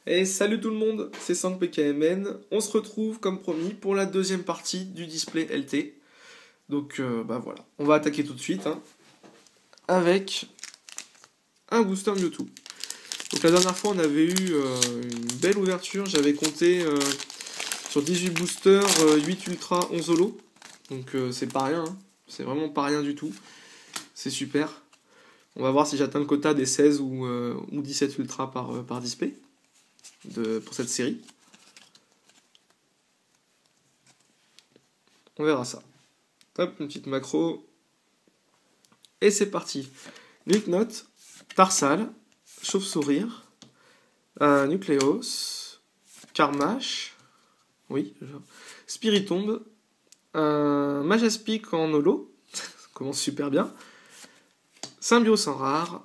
Et salut tout le monde, c'est 5PKMN. On se retrouve comme promis pour la deuxième partie du display LT. Donc voilà, on va attaquer tout de suite avec un booster Mewtwo. Donc la dernière fois on avait eu une belle ouverture, j'avais compté sur 18 boosters, 8 ultra, 11 holo. Donc c'est pas rien, hein. C'est vraiment pas rien du tout. C'est super. On va voir si j'atteins le quota des 16 ou 17 ultra par display pour cette série. On verra ça. Hop, une petite macro. Et c'est parti. Nuke-Note, Tarsal, Chauve-Sourire, Nucleos, Karmash, oui, Spiritomb, Majaspic en holo, ça commence super bien, Symbiose en rare,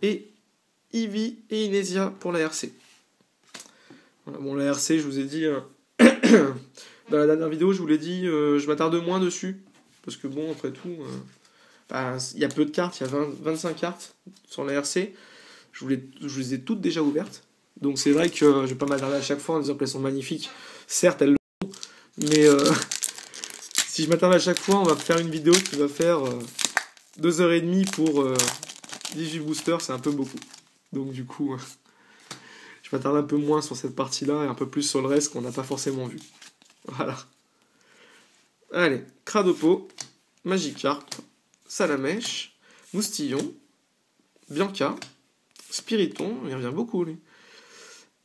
et Eevee et Inesia pour la RC. Voilà, bon, la RC, je vous ai dit, dans la dernière vidéo, je vous l'ai dit, je m'attarde moins dessus, parce que bon, après tout, il y a peu de cartes, il y a 25 cartes sur la RC, je les ai toutes déjà ouvertes, donc c'est vrai que je vais pas m'attarder à chaque fois en disant qu'elles sont magnifiques, certes elles le sont, mais si je m'attarde à chaque fois, on va faire une vidéo qui va faire 2h30 pour 18 boosters, c'est un peu beaucoup, donc du coup, je m'attarde un peu moins sur cette partie-là et un peu plus sur le reste qu'on n'a pas forcément vu. Voilà. Allez, Cradopo, Magikarp, Salamèche, Moustillon, Bianca, Spiriton, il revient beaucoup lui.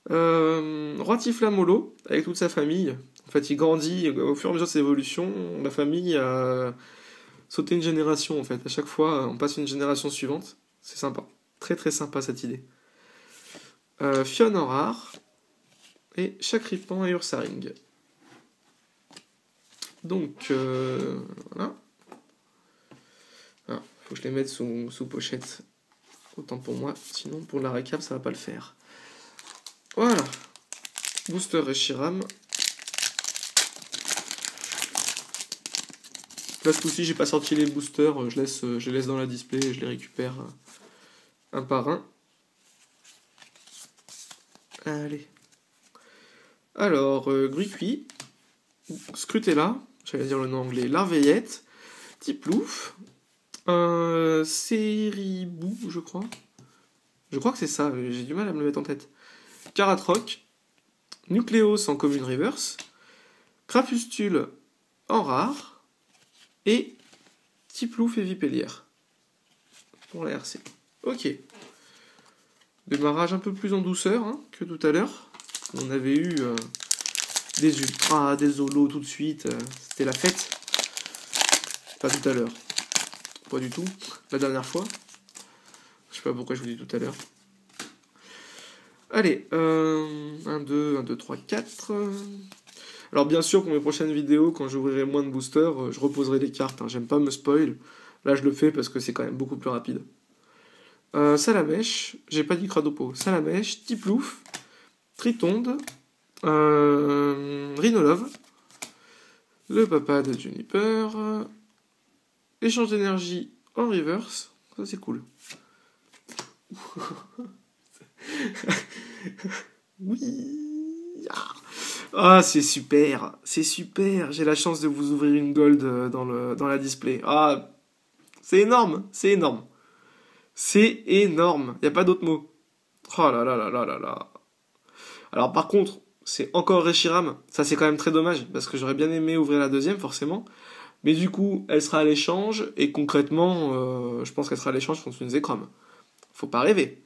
Roitiflamolo, avec toute sa famille. En fait, il grandit au fur et à mesure de ses évolutions. La famille a sauté une génération en fait. À chaque fois, on passe une génération suivante. C'est sympa. Très très sympa cette idée. Fionn en rare. Et Chakripan et Ursaring. Donc, voilà. Ah, faut que je les mette sous pochette. Autant pour moi, sinon pour la récap, ça va pas le faire. Voilà. Booster Reshiram. Là, ce coup-ci, j'ai pas sorti les boosters. Je les laisse dans la display et je les récupère un par un. Allez. Alors, Gruicui, Scrutella, j'allais dire le nom anglais, Larveillette, Tiplouf, Seribou, je crois. Je crois que c'est ça, j'ai du mal à me le mettre en tête. Caratroc, Nucleos en commune reverse, Crapustule en rare, et Tiplouf et Vipellière pour la RC. Ok. Démarrage un peu plus en douceur que tout à l'heure. On avait eu des ultras, des holos tout de suite. C'était la fête. Pas tout à l'heure. Pas du tout. La dernière fois. Je sais pas pourquoi je vous dis tout à l'heure. Allez. 1, 2, 1, 2, 3, 4. Alors bien sûr, pour mes prochaines vidéos, quand j'ouvrirai moins de boosters, je reposerai les cartes. J'aime pas me spoil. Là, je le fais parce que c'est quand même beaucoup plus rapide. Salamèche, j'ai pas dit Cradopo. Salamèche, Tiplouf, Tritonde, Rhinolove, le papa de Juniper, échange d'énergie en reverse, ça c'est cool. Oui. Ah, c'est super, j'ai la chance de vous ouvrir une gold dans la display. Ah, c'est énorme, c'est énorme. C'est énorme, y a pas d'autre mot. Oh là là là là là là. Alors par contre, c'est encore Reshiram, ça c'est quand même très dommage, parce que j'aurais bien aimé ouvrir la deuxième forcément, mais du coup, elle sera à l'échange, et concrètement, je pense qu'elle sera à l'échange contre une Zekrom. Faut pas rêver.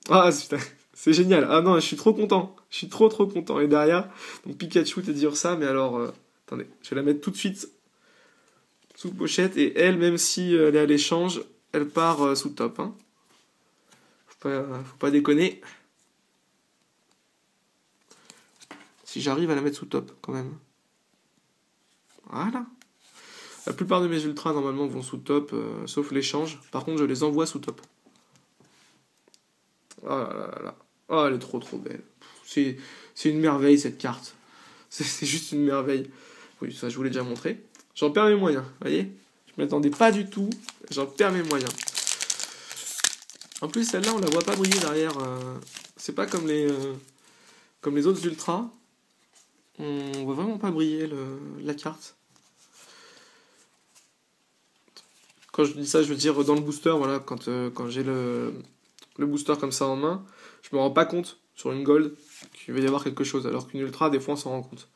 Ah, c'est génial, ah non, je suis trop content, je suis trop content, et derrière, donc Pikachu te dire ça, mais alors, attendez, je vais la mettre tout de suite sous pochette, et elle, même si elle est à l'échange, elle part sous top, hein. Faut pas déconner. Si j'arrive à la mettre sous top, quand même. Voilà. La plupart de mes ultras, normalement, vont sous top, sauf l'échange. Par contre, je les envoie sous top. Oh là là là là. Oh, elle est trop belle. C'est une merveille, cette carte. C'est juste une merveille. Oui, ça, je vous l'ai déjà montré. J'en perds mes moyens, vous voyez. Je m'attendais pas du tout. J'en perds mes moyens. En plus, celle-là, on la voit pas briller derrière. C'est pas comme les autres ultras. On voit vraiment pas briller la carte. Quand je dis ça, je veux dire dans le booster, voilà, quand j'ai le booster comme ça en main, je me rends pas compte sur une gold qu'il va y avoir quelque chose, alors qu'une ultra, des fois, on s'en rend compte.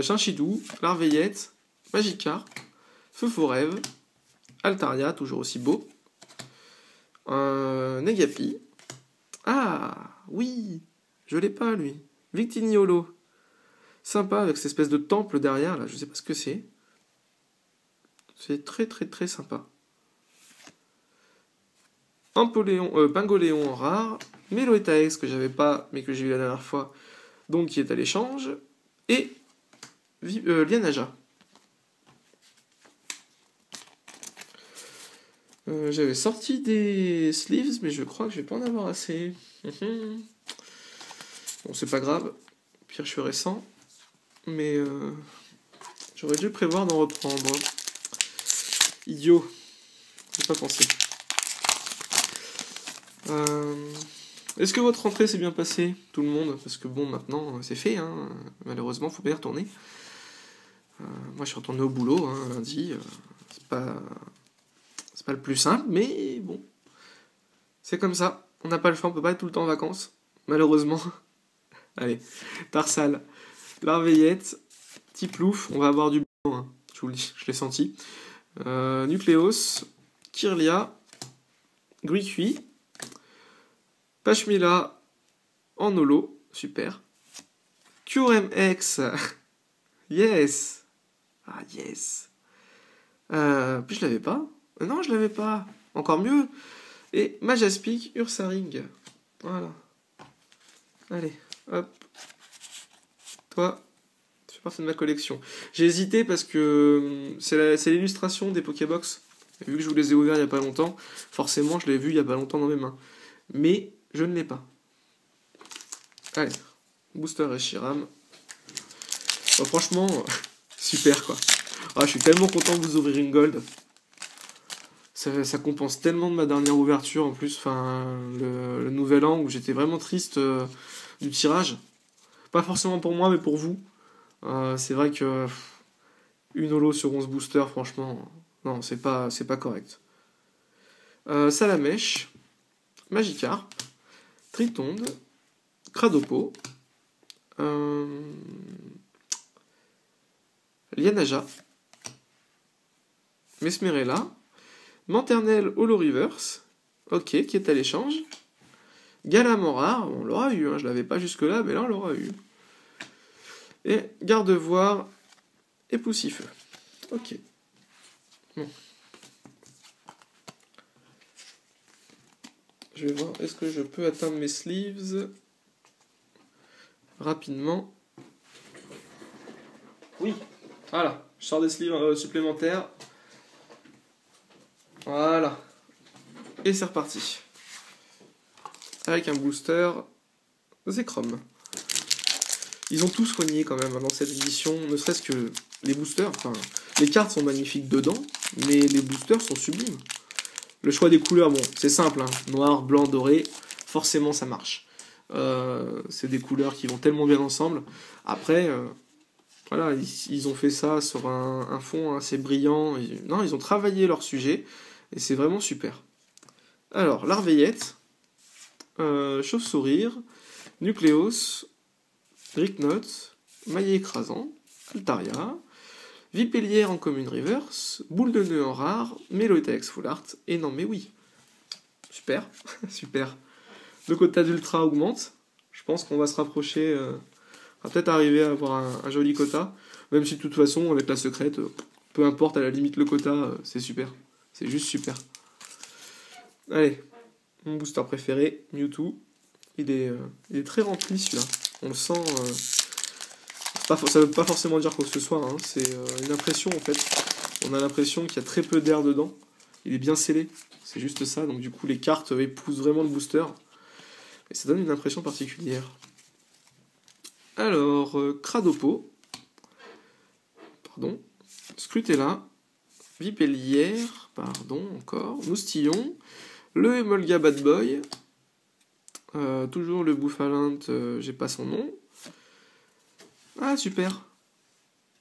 Chinchidou, Larveillette, Magikarp, Feu Rêve, Altaria, toujours aussi beau, Negapi. Ah, oui, je l'ai pas, lui. Victiniolo. Sympa, avec cette espèce de temple derrière, là, je sais pas ce que c'est. C'est très très très sympa. Pingoléon en rare, Meloetta X que j'avais pas, mais que j'ai eu la dernière fois, donc qui est à l'échange, et Lianaja. J'avais sorti des sleeves, mais je crois que je vais pas en avoir assez. Bon, c'est pas grave. Pire, je suis récent. Mais j'aurais dû prévoir d'en reprendre. Idiot. J'ai pas pensé. Est-ce que votre rentrée s'est bien passée, tout le monde? Parce que bon, maintenant, c'est fait. Hein. Malheureusement, faut pas y retourner. Moi, je suis retourné au boulot lundi. C'est pas le plus simple, mais bon. C'est comme ça. On n'a pas le choix, on peut pas être tout le temps en vacances. Malheureusement. Allez. Tarsal. Larveillette. Tiplouf. On va avoir du bon, hein. Je vous le dis, je l'ai senti. Nucléos. Kirlia. Gruicui. Pashmila. En holo. Super. QRMX. Yes. Ah, yes. Puis je l'avais pas. Non, je l'avais pas. Encore mieux. Et Majaspic Ursaring. Voilà. Allez, hop. Toi, tu fais partie de ma collection. J'ai hésité parce que c'est l'illustration des Pokébox. Et vu que je vous les ai ouverts il y a pas longtemps, forcément je l'ai vu il y a pas longtemps dans mes mains. Mais je ne l'ai pas. Allez. Booster et Shiram. Bon, franchement, super quoi. Ah, je suis tellement content de vous ouvrir une gold. Ça compense tellement de ma dernière ouverture en plus. Enfin, le nouvel an où j'étais vraiment triste du tirage. Pas forcément pour moi, mais pour vous. C'est vrai que une holo sur 11 boosters, franchement, non, c'est pas correct. Salamèche, Magikarp, Tritonde, Cradopo, Lianaja, Mesmerella, Manternel Holo Reverse, ok, qui est à l'échange. Galamora, on l'aura eu, hein, je l'avais pas jusque-là, mais là on l'aura eu. Et Gardevoir et Poussifeu. Ok. Bon. Je vais voir, est-ce que je peux atteindre mes sleeves rapidement? Oui. Voilà, je sors des sleeves supplémentaires. Voilà. Et c'est reparti. Avec un booster Zekrom. Ils ont tout soigné quand même dans cette édition, ne serait-ce que les boosters. Enfin, les cartes sont magnifiques dedans, mais les boosters sont sublimes. Le choix des couleurs, bon, c'est simple, hein. Noir, blanc, doré, forcément ça marche. C'est des couleurs qui vont tellement bien ensemble. Après, voilà, ils ont fait ça sur un fond assez brillant. Non, ils ont travaillé leur sujet, et c'est vraiment super. Alors, Larveillette, Chauve-sourire, Nucléos, Dricknote, Maillet écrasant, Altaria, Vipellière en commune reverse, Boule de nœud en rare, Meloetta X full art, et non mais oui. Super, super. Le quota d'ultra augmente, je pense qu'on va se rapprocher, on va peut-être arriver à avoir un joli quota, même si de toute façon avec la secrète, peu importe à la limite le quota, c'est super, c'est juste super. Allez, mon booster préféré, Mewtwo, il est très rempli celui-là, on le sent... ça veut pas forcément dire quoi que ce soit, hein. C'est une impression en fait. On a l'impression qu'il y a très peu d'air dedans. Il est bien scellé, c'est juste ça. Donc du coup les cartes épousent vraiment le booster. Et ça donne une impression particulière. Alors, Cradopo. Pardon. Scrutella. Vipellière. Pardon, encore. Moustillon. Le Emolga Bad Boy. Toujours le Bouffalint, j'ai pas son nom. Ah, super.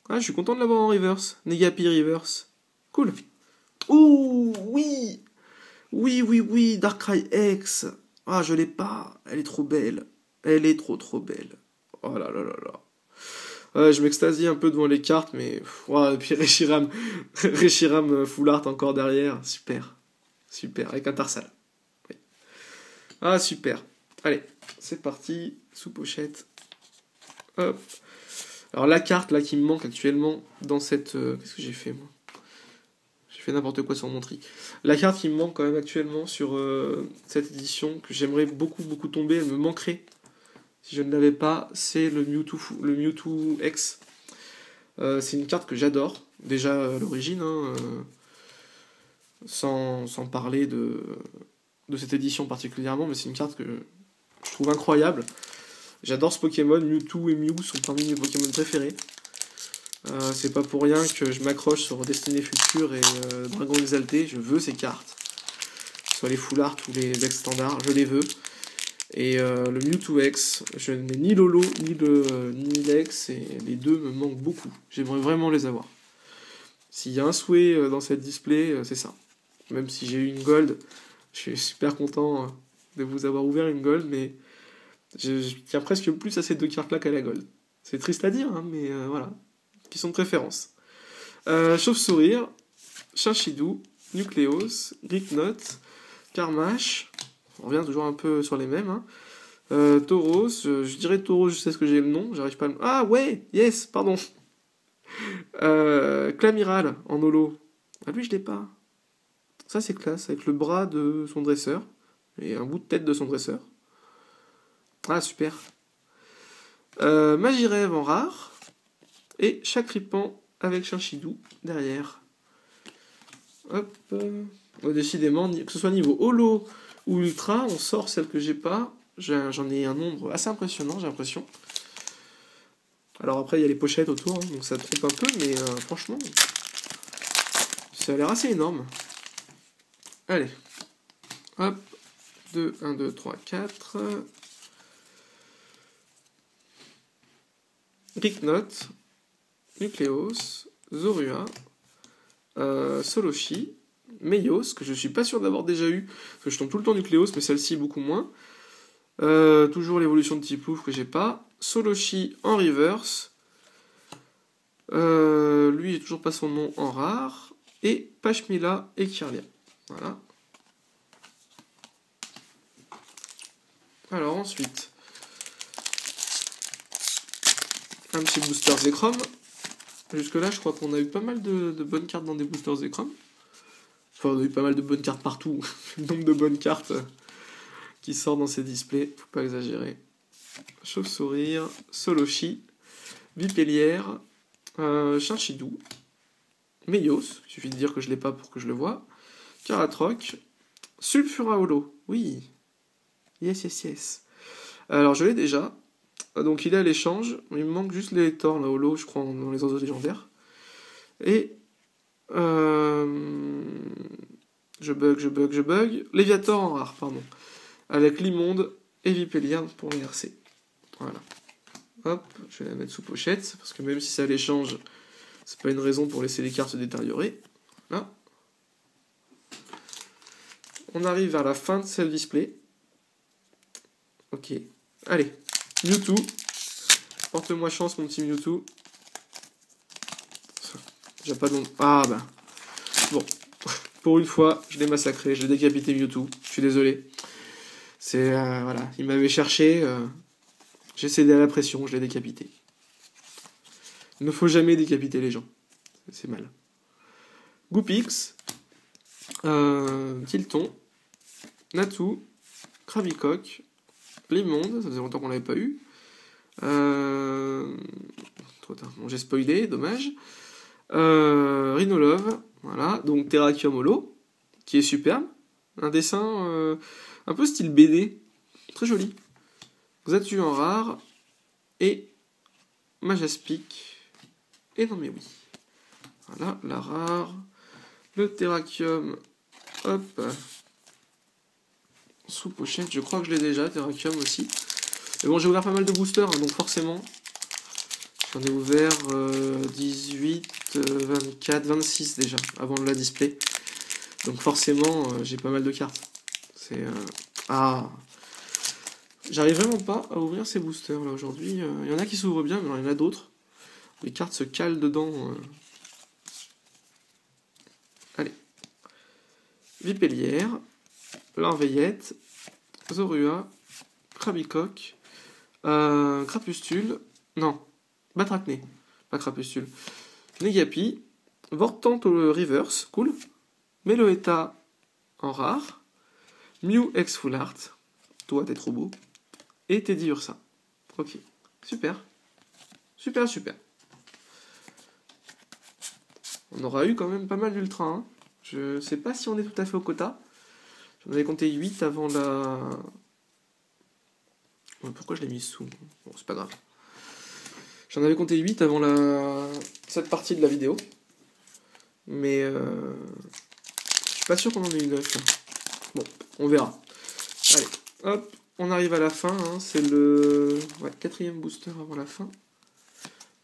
Ah, je suis content de l'avoir en reverse. Negapi reverse. Cool. Ouh, oui. Oui, Darkrai X. Ah, je l'ai pas. Elle est trop belle. Elle est trop belle. Oh là là là là. Ouais, je m'extasie un peu devant les cartes, mais... Ouais, et puis Reshiram, Reshiram full art encore derrière. Super. Super, avec un Tarsal. Oui. Ah, super. Allez, c'est parti. Sous pochette. Hop. Alors la carte là qui me manque actuellement dans cette... Qu'est-ce que j'ai fait moi? J'ai fait n'importe quoi sur mon tri. La carte qui me manque quand même actuellement sur cette édition, que j'aimerais beaucoup tomber, elle me manquerait si je ne l'avais pas, c'est le Mewtwo X. C'est une carte que j'adore, déjà à l'origine, hein, sans parler de cette édition particulièrement, mais c'est une carte que je trouve incroyable. J'adore ce Pokémon, Mewtwo et Mew sont parmi mes Pokémon préférés. C'est pas pour rien que je m'accroche sur Destinée Future et Dragon Exalté, je veux ces cartes. Que ce soit les Full Art ou les decks standards, je les veux. Et le Mewtwo X, je n'ai ni Lolo ni l'X, et les deux me manquent beaucoup. J'aimerais vraiment les avoir. S'il y a un souhait dans cette display, c'est ça. Même si j'ai eu une Gold, je suis super content de vous avoir ouvert une Gold, mais je tiens presque plus à ces deux cartes-là qu'à la Gold. C'est triste à dire, hein, mais voilà. Qui sont de préférence. Chauve-sourire, Chinchidou, Nucleos, Greeknot, Karmash, on revient toujours un peu sur les mêmes, hein. Tauros, je dirais Tauros, je sais ce que j'ai le nom, j'arrive pas à le... Ah ouais, yes, pardon. Clamiral, en holo. Ah lui je l'ai pas. Ça c'est classe, avec le bras de son dresseur, et un bout de tête de son dresseur. Ah super. Magirève en rare, et Chacripan avec Chinchidou derrière. Hop. Décidément, que ce soit niveau holo ou ultra, on sort celle que j'ai pas. J'en ai un nombre assez impressionnant, j'ai l'impression. Alors après, il y a les pochettes autour, hein, donc ça trompe un peu, mais franchement, ça a l'air assez énorme. Allez. Hop. 2, 1, 2, 3, 4. Greeknot, Nucleos, Zorua, Soloshi, Meios, que je suis pas sûr d'avoir déjà eu, parce que je tombe tout le temps Nucleos, mais celle-ci beaucoup moins. Toujours l'évolution de type ouf que j'ai pas. Soloshi en reverse. Lui, j'ai toujours pas son nom en rare. Et Pashmila et Kirlia. Voilà. Alors ensuite, un petit booster Zekrom. Jusque-là, je crois qu'on a eu pas mal de bonnes cartes dans des boosters Zekrom. Enfin, on a eu pas mal de bonnes cartes partout. Le nombre de bonnes cartes qui sortent dans ces displays, faut pas exagérer. Chauve-sourire, Soloshi, Vipellière, Chinchidou, Meios, il suffit de dire que je l'ai pas pour que je le vois, Caratroc, Sulfura Holo, oui, yes. Alors je l'ai déjà, donc il est à l'échange, il me manque juste l'élector, la Holo, je crois, dans les oiseaux légendaires. Et je bug. Léviator en rare, pardon. Avec l'immonde et Vipellière pour les RC. Voilà. Hop, je vais la mettre sous pochette, parce que même si ça l'échange, c'est pas une raison pour laisser les cartes se détériorer. Là. On arrive vers la fin de ce display. Ok. Allez. Mewtwo. Porte-moi chance, mon petit Mewtwo. J'ai pas de nom. Ah bah. Bon. Pour une fois, je l'ai massacré, je l'ai décapité Mewtwo. Je suis désolé. C'est... voilà. Il m'avait cherché. J'ai cédé à la pression, je l'ai décapité. Il ne faut jamais décapiter les gens. C'est mal. Goopix. Tilton. Natu. Krabicoque. L'immonde, ça faisait longtemps qu'on l'avait pas eu. Trop tard. Bon, j'ai spoilé, dommage. Rhinolove, voilà. Donc Terrakium Holo, qui est superbe. Un dessin un peu style BD. Très joli. Xatu en rare. Et Majaspic. Et non mais oui. Voilà, la rare. Le Terrakium. Hop. sous pochette, je crois que je l'ai déjà, Terrakium aussi. Mais bon, j'ai ouvert pas mal de boosters, hein, donc forcément, j'en ai ouvert 18, 24, 26 déjà, avant la display. Donc forcément, j'ai pas mal de cartes. C'est... Ah, j'arrive vraiment pas à ouvrir ces boosters là aujourd'hui. Il y en a qui s'ouvrent bien, mais il y en a d'autres. Les cartes se calent dedans. Allez. Vipellière, Larveillette, Zorua, Krabicoque, Crapustule, non, Batracné, pas Crapustule, Negapi, Vortant au reverse, cool, Meloetta en rare, Mew X Full Art, toi t'es trop beau, et Teddy Ursa. Ok, super, super, super. On aura eu quand même pas mal d'ultra, hein. Je sais pas si on est tout à fait au quota. J'en avais compté 8 avant la... Pourquoi je l'ai mis sous? Bon, c'est pas grave. J'en avais compté 8 avant cette partie de la vidéo. Mais je suis pas sûr qu'on en ait eu 9. Là. Bon, on verra. Allez, hop, on arrive à la fin. Hein. C'est le 4e booster avant la fin.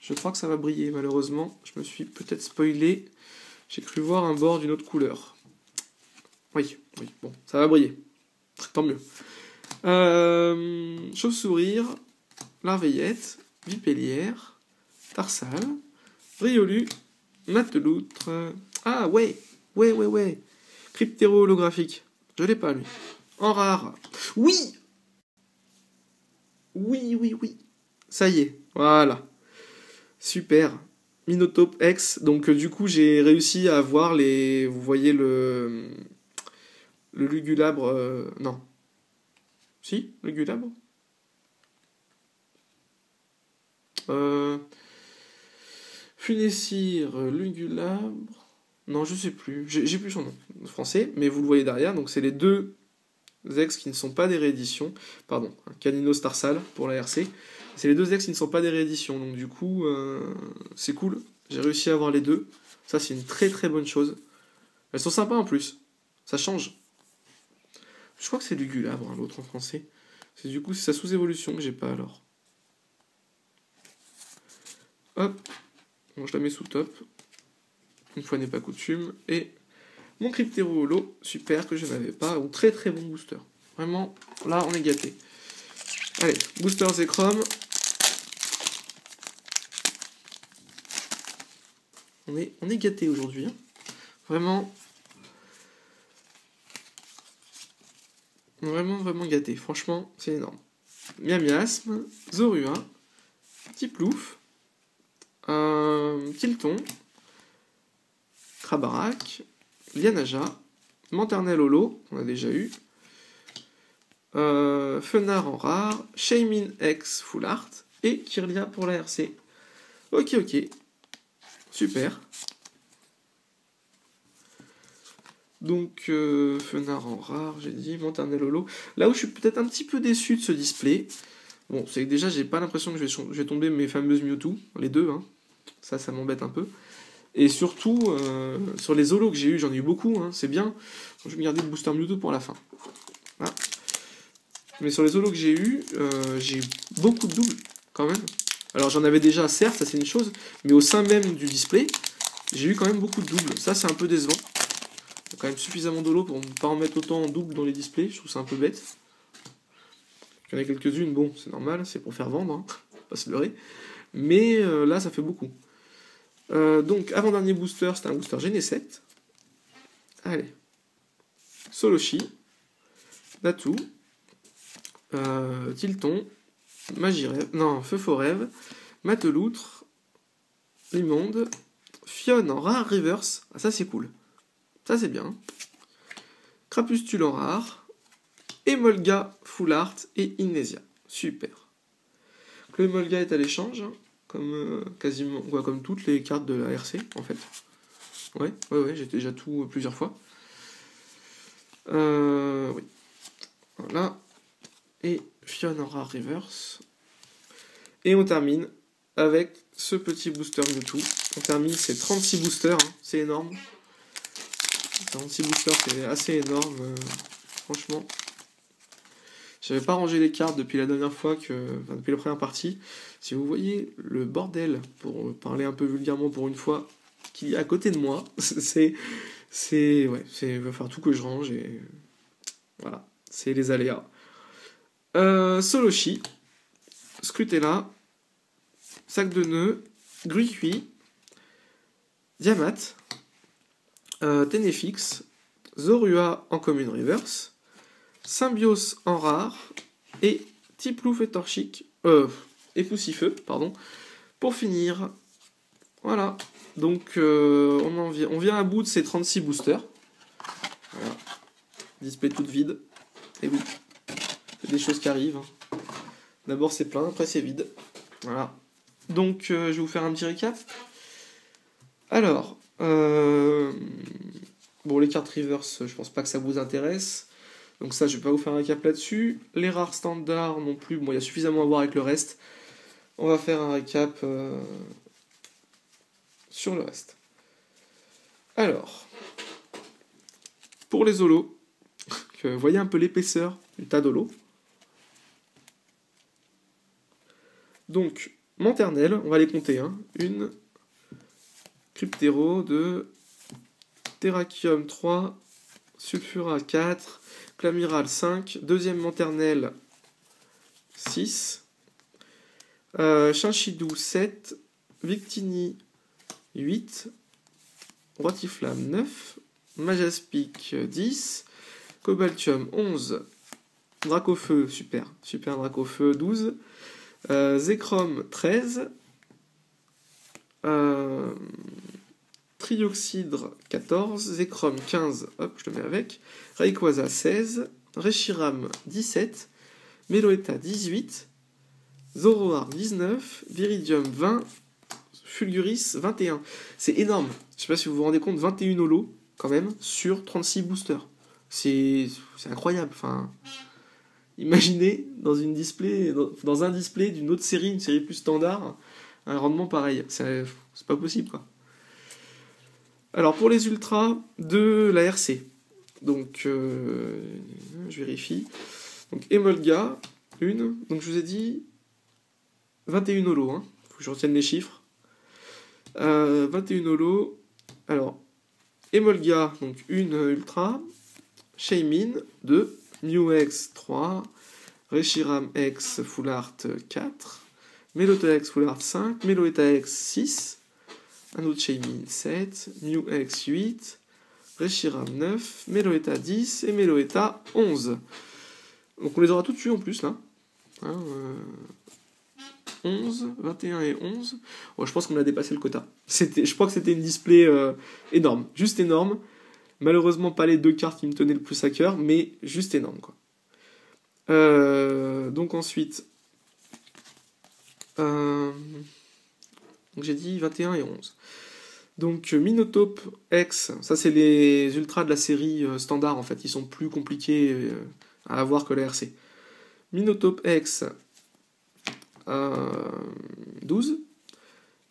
Je crois que ça va briller, malheureusement. Je me suis peut-être spoilé. J'ai cru voir un bord d'une autre couleur. Oui, bon, ça va briller. Tant mieux. Chauve-sourire, Larveillette, Vipellière, Tarsal, Riolu, Mateloutre. Ah ouais. Cryptéro holographique. Je l'ai pas lui. En rare. Oui. Ça y est, voilà. Super. Minotape X. Donc du coup j'ai réussi à voir les... Vous voyez le Lugulabre... Non. Si, Lugulabre. Funessire, Lugulabre... Non, je sais plus. J'ai plus son nom français, mais vous le voyez derrière. Donc c'est les deux ex qui ne sont pas des rééditions. Pardon, Canino Starsal pour la RC. C'est les deux ex qui ne sont pas des rééditions. Donc du coup, c'est cool. J'ai réussi à avoir les deux. Ça, c'est une très très bonne chose. Elles sont sympas en plus. Ça change. Je crois que c'est Lugulabre, hein, l'autre en français. C'est du coup, c'est sa sous-évolution que j'ai pas alors. Hop. Bon, je la mets sous top. Une fois n'est pas coutume. Et mon Cryptéro Holo, super, que je n'avais pas. Un très très bon booster. Vraiment, là, on est gâté. Allez, boosters et chrome. On est gâté aujourd'hui. Hein. Vraiment gâté. Franchement, c'est énorme. Miasme, Zorua, Tiplouf, Tilton, Krabarak, Lianaja, Manternel Holo, on a déjà eu, Fenard en rare, Shaymin X Full Art et Kirlia pour la RC. Ok. Super. Donc, Fenard en rare, j'ai dit, Manternel Holo. Là où je suis peut-être un petit peu déçu de ce display, bon, c'est que déjà, j'ai pas l'impression que je vais tomber mes fameuses Mewtwo, les deux, hein. Ça m'embête un peu. Et surtout, sur les holos que j'ai eu, j'en ai eu beaucoup, hein, c'est bien. Je vais me garder le booster Mewtwo pour la fin. Voilà. Mais sur les holos que j'ai eu, j'ai beaucoup de doubles, quand même. Alors j'en avais déjà, certes, ça c'est une chose, mais au sein même du display, j'ai eu quand même beaucoup de doubles. Ça, c'est un peu décevant. Il y a quand même suffisamment d'holos pour ne pas en mettre autant en double dans les displays, je trouve ça un peu bête. Il y en a quelques-unes, bon, c'est normal, c'est pour faire vendre, hein, pas se leurrer. Mais là, ça fait beaucoup. Donc, avant-dernier booster, c'était un booster Gene 7. Allez. Soloshi, Natu, Tilton, Magirève, non, Feu Forêve, Mateloutre, Limonde, Fionne en rare reverse. Ah, ça c'est cool. Ça c'est bien. Crapustule en rare, Emolga Full Art et Inésia. Super. Le Emolga est à l'échange, hein, comme quasiment, quoi, comme toutes les cartes de la RC en fait. Ouais, j'ai déjà tout plusieurs fois. Oui. Voilà. Et Fionne en rare reverse. Et on termine avec ce petit booster Mewtwo. On termine, c'est 36 boosters, hein, c'est énorme. 36 boosters, c'est assez énorme, franchement. J'avais pas rangé les cartes depuis la dernière fois, enfin, depuis la première partie. Si vous voyez le bordel, pour parler un peu vulgairement pour une fois, qu'il y a à côté de moi, ouais, il va falloir tout que je range et voilà, c'est les aléas. Soloshi, Scrutella, Sac de nœuds, Gruicui, Diamat, Tenefix, Zorua en commune reverse, Symbios en rare, et Tiplouf et Torchic, et Poussifeu, pardon, pour finir. Voilà, donc on vient à bout de ces 36 boosters. Voilà. Display toute vide, et oui, c'est des choses qui arrivent. D'abord c'est plein, après c'est vide. Voilà. Donc je vais vous faire un petit récap. Alors, bon, les cartes reverse, je pense pas que ça vous intéresse. Donc ça, je vais pas vous faire un récap là-dessus. Les rares standards non plus, bon, il y a suffisamment à voir avec le reste. On va faire un récap sur le reste. Alors, pour les holos, vous voyez un peu l'épaisseur du tas d'holos. Donc, Manternelle, on va les compter. Hein. Une, Cryptero, 2, Terrakium 3, Sulfura 4, Clamiral 5, deuxième Manternelle 6, Chinchidou 7, Victini 8, Rotiflamme 9, Majaspic 10, Cobaltium 11, Dracofeu, super Dracofeu 12, Zekrom 13, Trioxydre 14, Zekrom 15, hop, je le mets avec, Rayquaza 16, Reshiram 17, Meloetta 18, Zoroark 19, Viridium 20, Fulguris 21. C'est énorme. Je sais pas si vous vous rendez compte, 21 holos quand même sur 36 boosters. C'est incroyable. Enfin, imaginez dans un display d'une autre série, une série plus standard, un rendement pareil. C'est pas possible quoi. Alors pour les ultras de la RC, donc je vérifie. Donc Emolga, une. Donc je vous ai dit 21 holos. Hein. Faut que je retienne les chiffres. 21 holos. Alors Emolga, donc une ultra. Shaymin 2. Mew-X 3. Reshiram X Full Art 4. Meloetta X Full Art 5. Meloetta X 6. Un autre Shaymin 7. Mew-X 8. Reshiram 9. Meloetta 10. Et Meloetta 11. Donc on les aura tout dessus en plus là. Hein, 11, 21 et 11. Oh, je pense qu'on a dépassé le quota. Je crois que c'était une display énorme. Juste énorme. Malheureusement pas les deux cartes qui me tenaient le plus à cœur, mais juste énorme quoi. Donc ensuite, donc j'ai dit 21 et 11. Donc Minotape X, ça c'est les ultras de la série standard en fait, ils sont plus compliqués à avoir que la RC. Minotape X 12,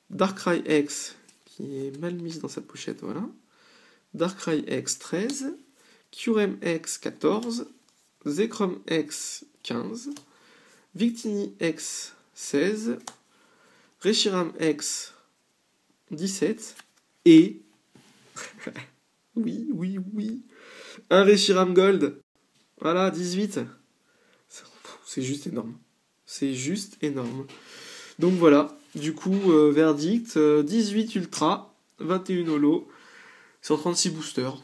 Darkrai X qui est mal mise dans sa pochette, voilà. Darkrai X 13, Kyurem X 14, Zekrom X 15, Victini X 16, Reshiram X 17 et oui, un Reshiram Gold. Voilà, 18. C'est juste énorme. C'est juste énorme. Donc voilà, du coup, verdict, 18 ultra, 21 holo, sur 36 boosters.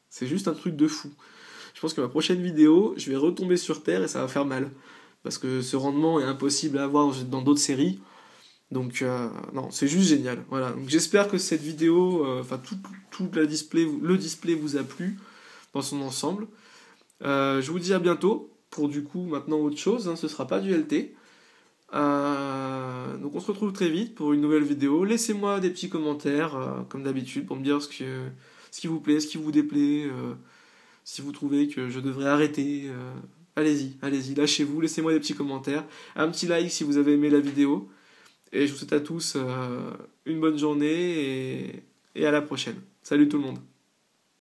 C'est juste un truc de fou. Je pense que ma prochaine vidéo, je vais retomber sur Terre et ça va faire mal. Parce que ce rendement est impossible à avoir dans d'autres séries. Donc, non, c'est juste génial. Voilà. Donc, j'espère que cette vidéo, tout le display vous a plu dans son ensemble. Je vous dis à bientôt pour du coup maintenant autre chose. Hein, ce sera pas du LT. Donc, on se retrouve très vite pour une nouvelle vidéo. Laissez-moi des petits commentaires, comme d'habitude, pour me dire ce qui vous plaît, ce qui vous déplaît, si vous trouvez que je devrais arrêter. Allez-y, lâchez-vous, laissez-moi des petits commentaires. Un petit like si vous avez aimé la vidéo. Et je vous souhaite à tous une bonne journée et à la prochaine. Salut tout le monde.